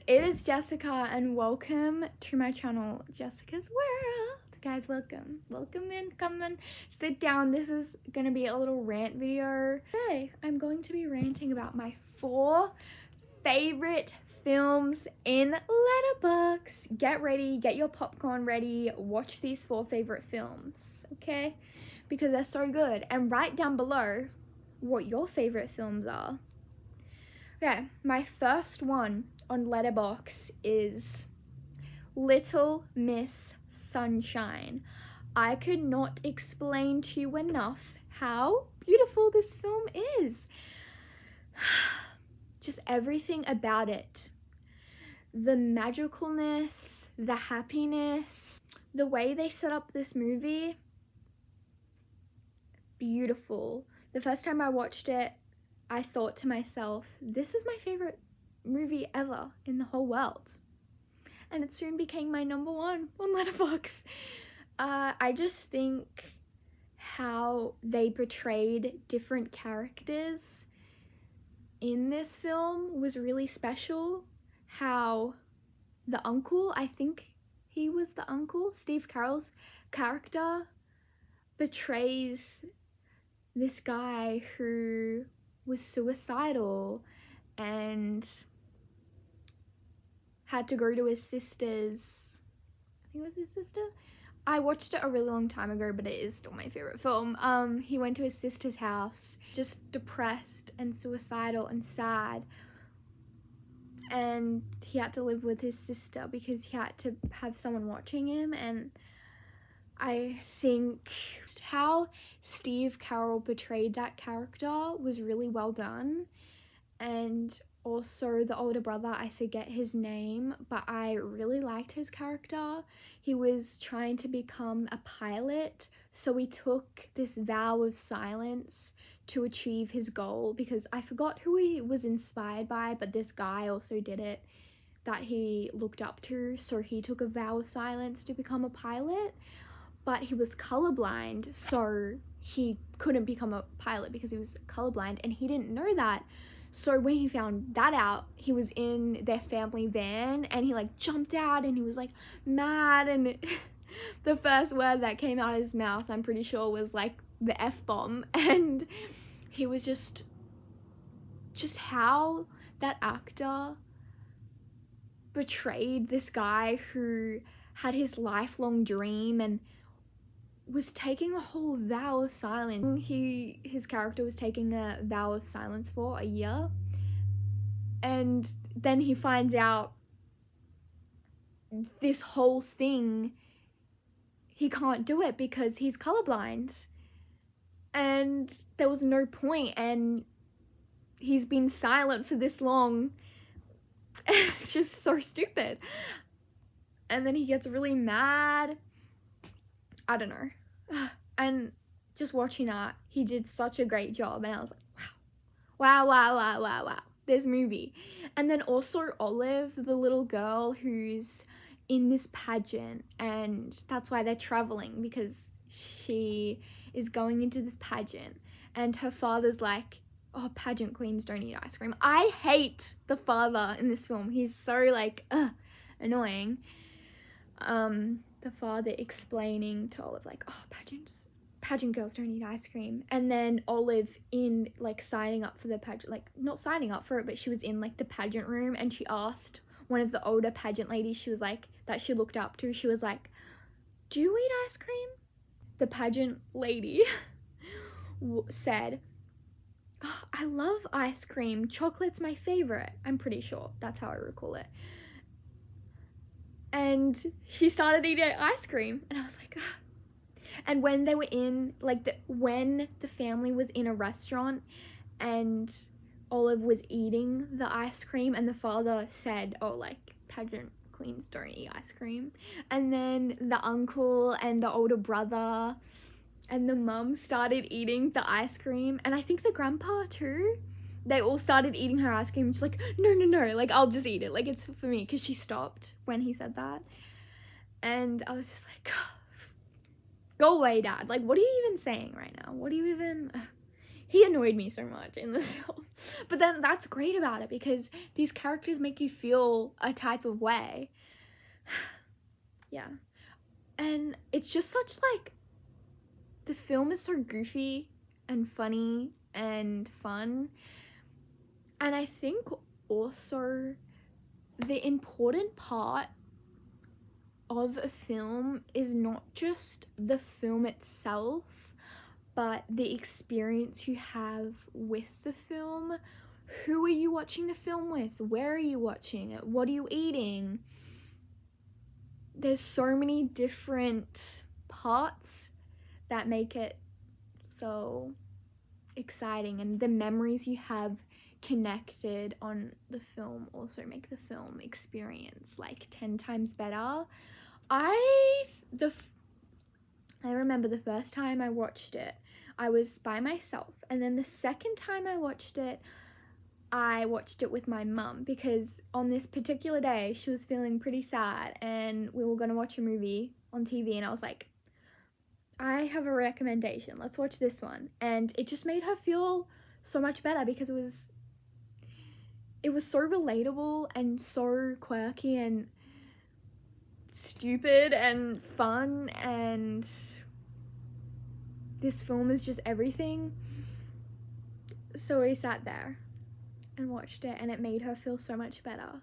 It is Jessica and welcome to my channel, Jessica's World. Guys, welcome in, come in, sit down. This is gonna be a little rant video. Today, I'm going to be ranting about my 4 favorite films in letterbox. Get ready, get your popcorn ready, watch these 4 favorite films, okay? Because they're so good. And write down below what your favorite films are. Okay, my first one on letterbox is Little Miss Sunshine. I could not explain to you enough how beautiful this film is. Just everything about it. The magicalness, the happiness, the way they set up this movie, beautiful. The first time I watched it, I thought to myself, this is my favorite movie ever in the whole world. And it soon became my number 1 on letterbox. I just think how they portrayed different characters in this film was really special. How the uncle, I think he was the uncle, Steve Carell's character, betrays this guy who was suicidal and had to go to his sister's, I think it was his sister? I watched it a really long time ago, but it is still my favorite film. He went to his sister's house, just depressed and suicidal and sad. And he had to live with his sister because he had to have someone watching him. And I think how Steve Carell portrayed that character was really well done. And also the older brother, I forget his name, but I really liked his character. He was trying to become a pilot, so he took this vow of silence to achieve his goal, because I forgot who he was inspired by, but this guy also did it that he looked up to, so he took a vow of silence to become a pilot. But he was colorblind, so he couldn't become a pilot because he was colorblind, and he didn't know that. So when he found that out, he was in their family van and he like jumped out and he was like mad, and the first word that came out of his mouth, I'm pretty sure, was like the F-bomb. And he was just how that actor betrayed this guy who had his lifelong dream and was taking a whole vow of silence. His character was taking a vow of silence for a year, and then he finds out this whole thing, he can't do it because he's colorblind, and there was no point, and he's been silent for this long. It's just so stupid. And then he gets really mad. I don't know. And just watching that, he did such a great job, and I was like, wow, this movie. And then also Olive, the little girl who's in this pageant, and that's why they're traveling, because she is going into this pageant, and her father's like, oh, pageant queens don't eat ice cream. I hate the father in this film. He's so like, annoying. The father explaining to Olive like, oh, pageant girls don't eat ice cream. And then Olive in like signing up for the pageant, like not signing up for it, but she was in like the pageant room, and she asked one of the older pageant ladies, she was like, that she looked up to, she was like, do you eat ice cream? The pageant lady said, oh, I love ice cream, chocolate's my favorite. I'm pretty sure that's how I recall it. And she started eating ice cream, and I was like, ah. And when they were in, like, when the family was in a restaurant, and Olive was eating the ice cream, and the father said, oh, like, pageant queens don't eat ice cream. And then the uncle and the older brother and the mum started eating the ice cream, and I think the grandpa too. They all started eating her ice cream. She's like, no, like, I'll just eat it. Like, it's for me. Because she stopped when he said that. And I was just like, go away, Dad. Like, what are you even saying right now? What do you even... he annoyed me so much in this film. But then that's great about it, because these characters make you feel a type of way. Yeah. And it's just such, like, the film is so goofy and funny and fun. And I think also the important part of a film is not just the film itself, but the experience you have with the film. Who are you watching the film with? Where are you watching it? What are you eating? There's so many different parts that make it so exciting, and the memories you have connected on the film also make the film experience like 10 times better. I remember the first time I watched it, I was by myself, and then the second time I watched it with my mum, because on this particular day she was feeling pretty sad and we were going to watch a movie on TV, and I was like, I have a recommendation, let's watch this one. And it just made her feel so much better, because it was so relatable and so quirky and stupid and fun, and this film is just everything. So we sat there and watched it, and it made her feel so much better.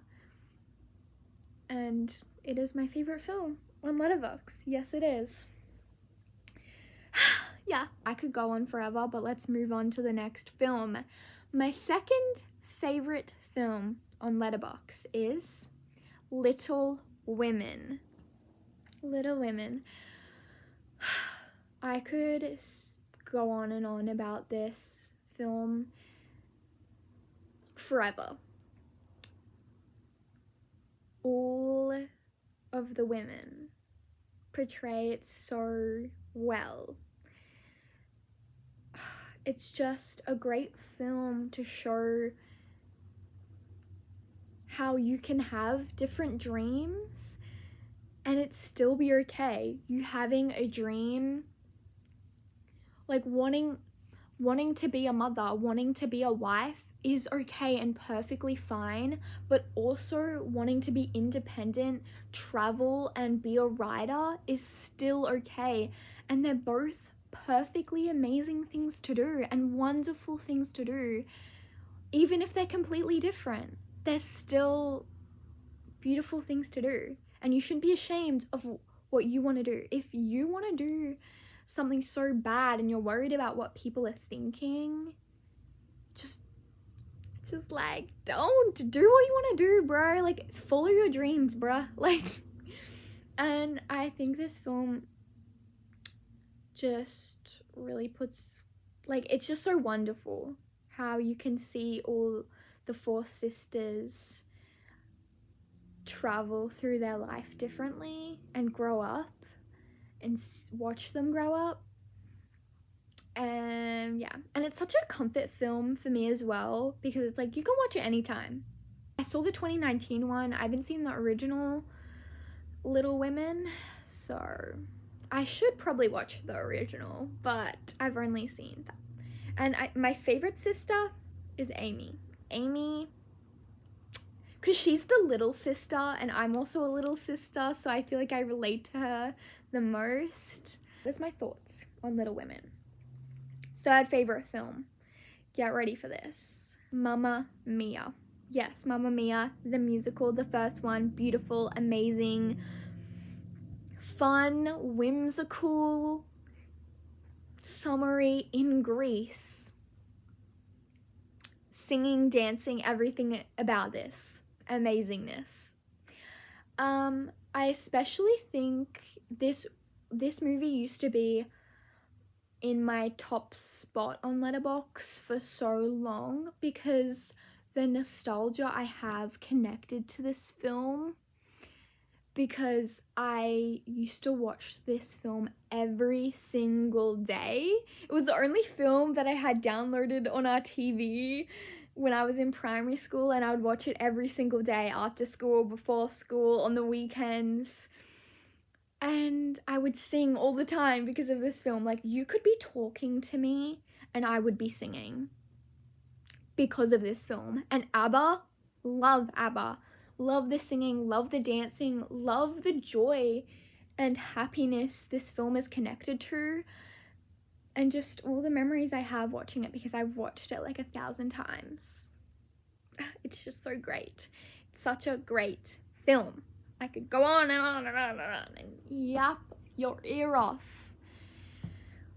And it is my favorite film on Letterbox. Yes, it is. Yeah, I could go on forever, but let's move on to the next film. My second favorite film on Letterbox is Little Women. Little Women. I could go on and on about this film forever. All of the women portray it so well. It's just a great film to show how you can have different dreams and it still be okay. You having a dream, like wanting to be a mother, wanting to be a wife is okay and perfectly fine, but also wanting to be independent, travel, and be a writer is still okay. And they're both perfectly amazing things to do and wonderful things to do. Even if they're completely different, they're still beautiful things to do. And you shouldn't be ashamed of what you want to do. If you want to do something so bad and you're worried about what people are thinking, just like, don't do what you want to do, bro. Like, follow your dreams, bruh. Like, and I think this film just really puts, like, it's just so wonderful how you can see all the four sisters travel through their life differently and grow up and watch them grow up. And yeah, and it's such a comfort film for me as well, because it's like you can watch it anytime. I saw the 2019 one. I haven't seen the original Little Women, so I should probably watch the original, but I've only seen that. And my favorite sister is Amy, because she's the little sister and I'm also a little sister, so I feel like I relate to her the most. That's my thoughts on Little Women. Third favorite film. Get ready for this. Mamma Mia. Yes, Mamma Mia, the musical, the first one. Beautiful, amazing, fun, whimsical, summery in Greece. Singing, dancing, everything about this. Amazingness. I especially think this movie used to be in my top spot on Letterbox for so long, because the nostalgia I have connected to this film, because I used to watch this film every single day. It was the only film that I had downloaded on our TV when I was in primary school, and I would watch it every single day, after school, before school, on the weekends. And I would sing all the time because of this film. Like, you could be talking to me and I would be singing because of this film. And ABBA, love ABBA. Love the singing, love the dancing, love the joy and happiness this film is connected to. And just all the memories I have watching it, because I've watched it like 1,000 times. It's just so great. It's such a great film. I could go on and on and on and on and yap your ear off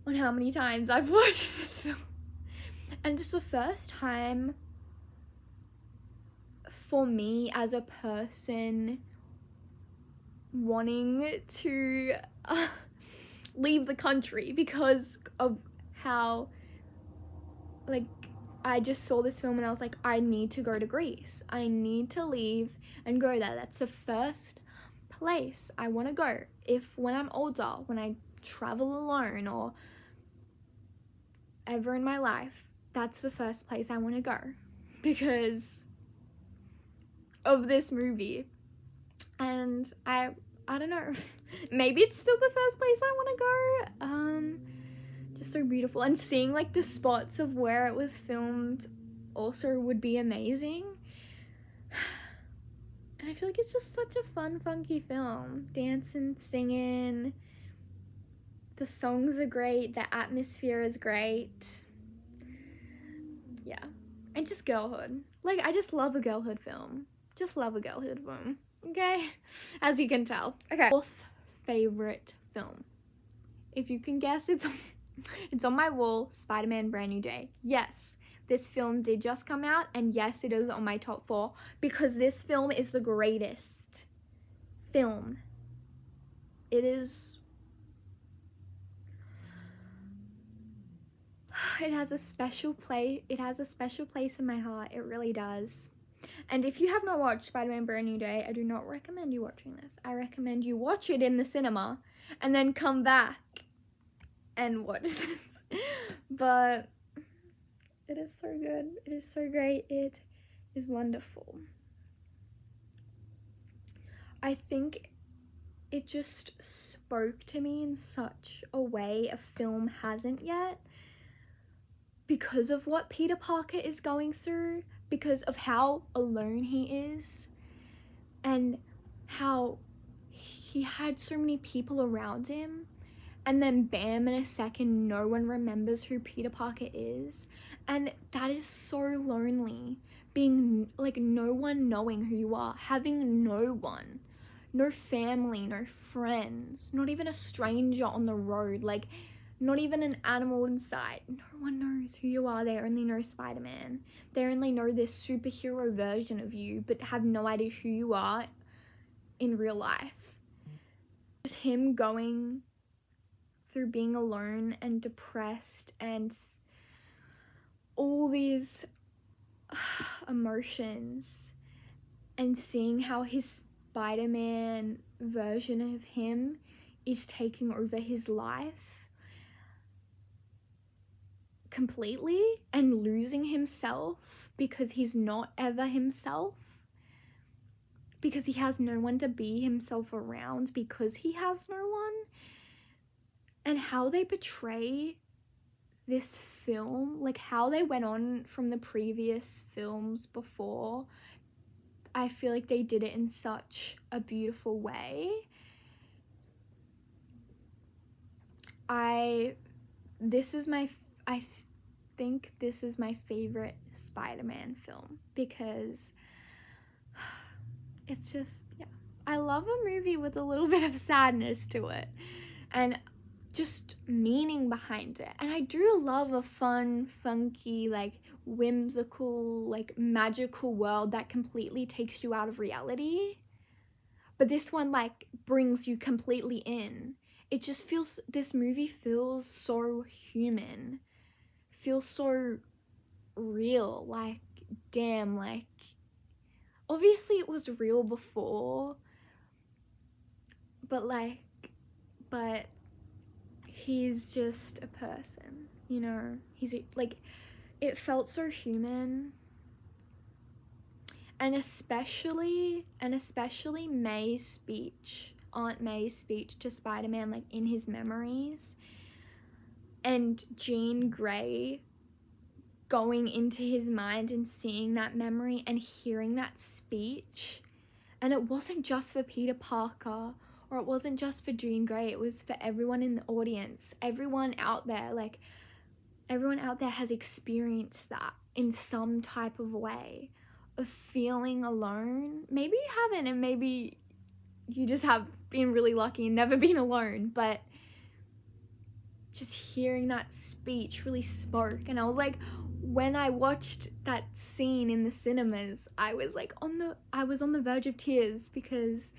on how many times I've watched this film. And it's the first time for me as a person wanting to leave the country because of how, like, I just saw this film and I was like, I need to go to Greece. I need to leave and go there. That's the first place I want to go. When I'm older, when I travel alone or ever in my life, that's the first place I want to go because of this movie. And I don't know, maybe it's still the first place I want to go. Just so beautiful, and seeing like the spots of where it was filmed also would be amazing. And I feel like it's just such a fun, funky film. Dancing, singing, the songs are great, the atmosphere is great. Yeah, and just girlhood. Like, I just love a girlhood film. Just love a girlhood film. Okay, as you can tell. Okay, fourth favorite film. If you can guess, it's on my wall. Spider-Man Brand New Day. Yes, this film did just come out, and yes, it is on my top 4 because this film is the greatest film. It is. It has a special place. It has a special place in my heart. It really does. And if you have not watched Spider-Man Brand New Day, I do not recommend you watching this. I recommend you watch it in the cinema and then come back and watch this. But it is so good. It is so great. It is wonderful. I think it just spoke to me in such a way a film hasn't yet, because of what Peter Parker is going through, because of how alone he is, and how he had so many people around him, and then bam, in a second, no one remembers who Peter Parker is. And that is so lonely, being like no one knowing who you are, having no one, no family, no friends, not even a stranger on the road, like not even an animal in sight. No one knows who you are. They only know Spider-Man. They only know this superhero version of you, but have no idea who you are in real life. Just him going through being alone and depressed and all these emotions, and seeing how his Spider-Man version of him is taking over his life completely and losing himself because he's not ever himself, because he has no one to be himself around, because he has no one. And how they portray this film, like how they went on from the previous films before, I feel like they did it in such a beautiful way. I think this is my favorite Spider-Man film because it's just, yeah. I love a movie with a little bit of sadness to it and just meaning behind it. And I do love a fun, funky, like whimsical, like magical world that completely takes you out of reality. But this one like brings you completely in. It just feels, this movie feels so human, feels so real, like damn, like obviously it was real before, but he's just a person, you know, he's like, it felt so human. And especially May's speech, Aunt May's speech to Spider-Man, like in his memories, and Jean Grey going into his mind and seeing that memory and hearing that speech. And it wasn't just for Peter Parker, or it wasn't just for Jean Grey, it was for everyone in the audience. Everyone out there, like, everyone out there has experienced that in some type of way, of feeling alone. Maybe you haven't, and maybe you just have been really lucky and never been alone, but just hearing that speech really spoke. And I was like, when I watched that scene in the cinemas, I was like on the verge of tears, because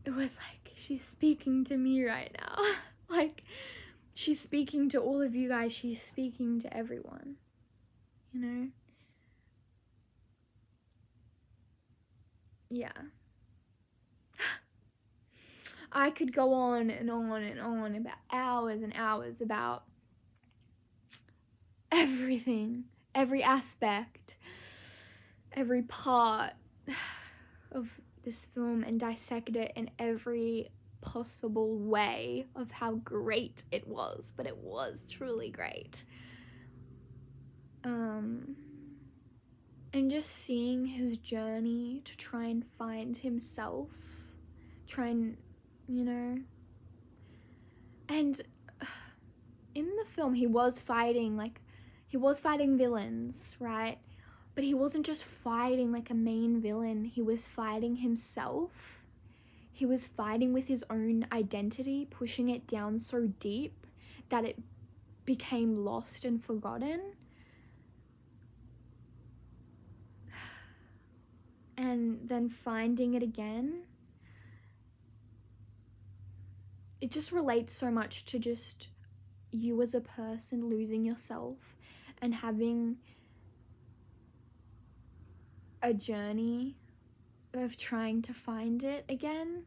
it was like, she's speaking to me right now. Like, she's speaking to all of you guys, she's speaking to everyone, you know? Yeah. I could go on and on and on about hours and hours about everything, every aspect, every part of this film, and dissect it in every possible way of how great it was. But it was truly great. And just seeing his journey to try and find himself, try and, you know, and in the film he was fighting villains, right? But he wasn't just fighting like a main villain, he was fighting himself. He was fighting with his own identity, pushing it down so deep that it became lost and forgotten. And then finding it again. It just relates so much to just you as a person losing yourself and having a journey of trying to find it again.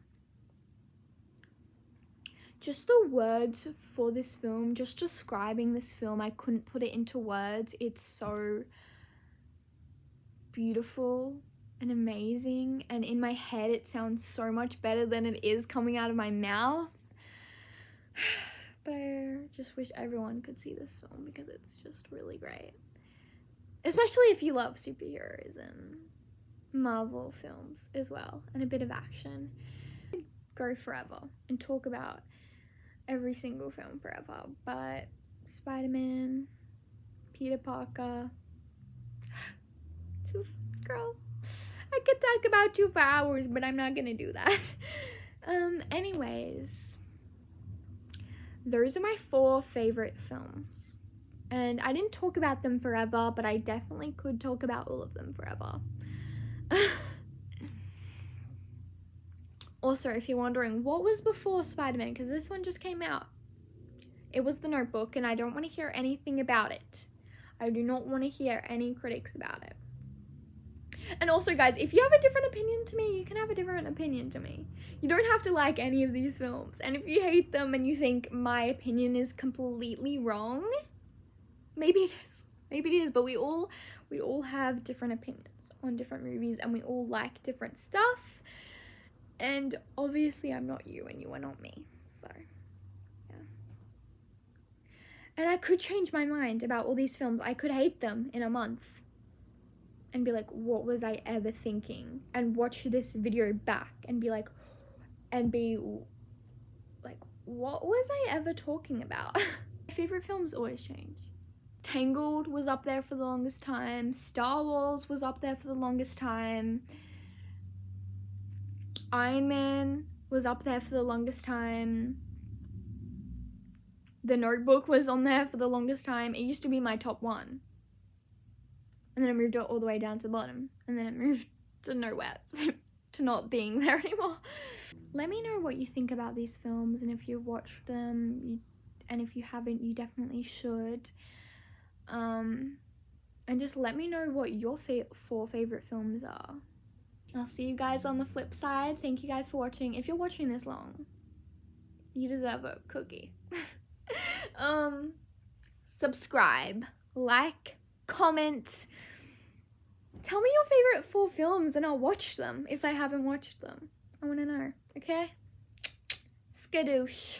Just the words for this film, just describing this film, I couldn't put it into words. It's so beautiful and amazing, and in my head it sounds so much better than it is coming out of my mouth. But I just wish everyone could see this film, because it's just really great, especially if you love superheroes and Marvel films as well, and a bit of action. Go forever and talk about every single film forever, but Spider-Man, Peter Parker, girl, I could talk about you for hours, but I'm not gonna do that. Anyways, those are my 4 favorite films, and I didn't talk about them forever, but I definitely could talk about all of them forever. Also, if you're wondering what was before Spider-Man, because this one just came out, it was The Notebook, and I don't want to hear anything about it. I do not want to hear any critics about it. And also, guys, if you have a different opinion to me, you can have a different opinion to me. You don't have to like any of these films. And if you hate them and you think my opinion is completely wrong, maybe it is. Maybe it is. But we all have different opinions on different movies, and we all like different stuff. And obviously, I'm not you, and you are not me. So, yeah. And I could change my mind about all these films. I could hate them in a month and be like, what was I ever thinking? And watch this video back and be like, what was I ever talking about? My favorite films always change. Tangled was up there for the longest time. Star Wars was up there for the longest time. Iron Man was up there for the longest time. The Notebook was on there for the longest time. It used to be my top 1. And then it moved all the way down to the bottom. And then it moved to nowhere, to not being there anymore. Let me know what you think about these films, and if you've watched them, and if you haven't, you definitely should. And just let me know what your 4 favorite films are. I'll see you guys on the flip side. Thank you guys for watching. If you're watching this long, you deserve a cookie. Subscribe, like, comment, tell me your favorite 4 films and I'll watch them if I haven't watched them. I want to know, okay? Skadoosh.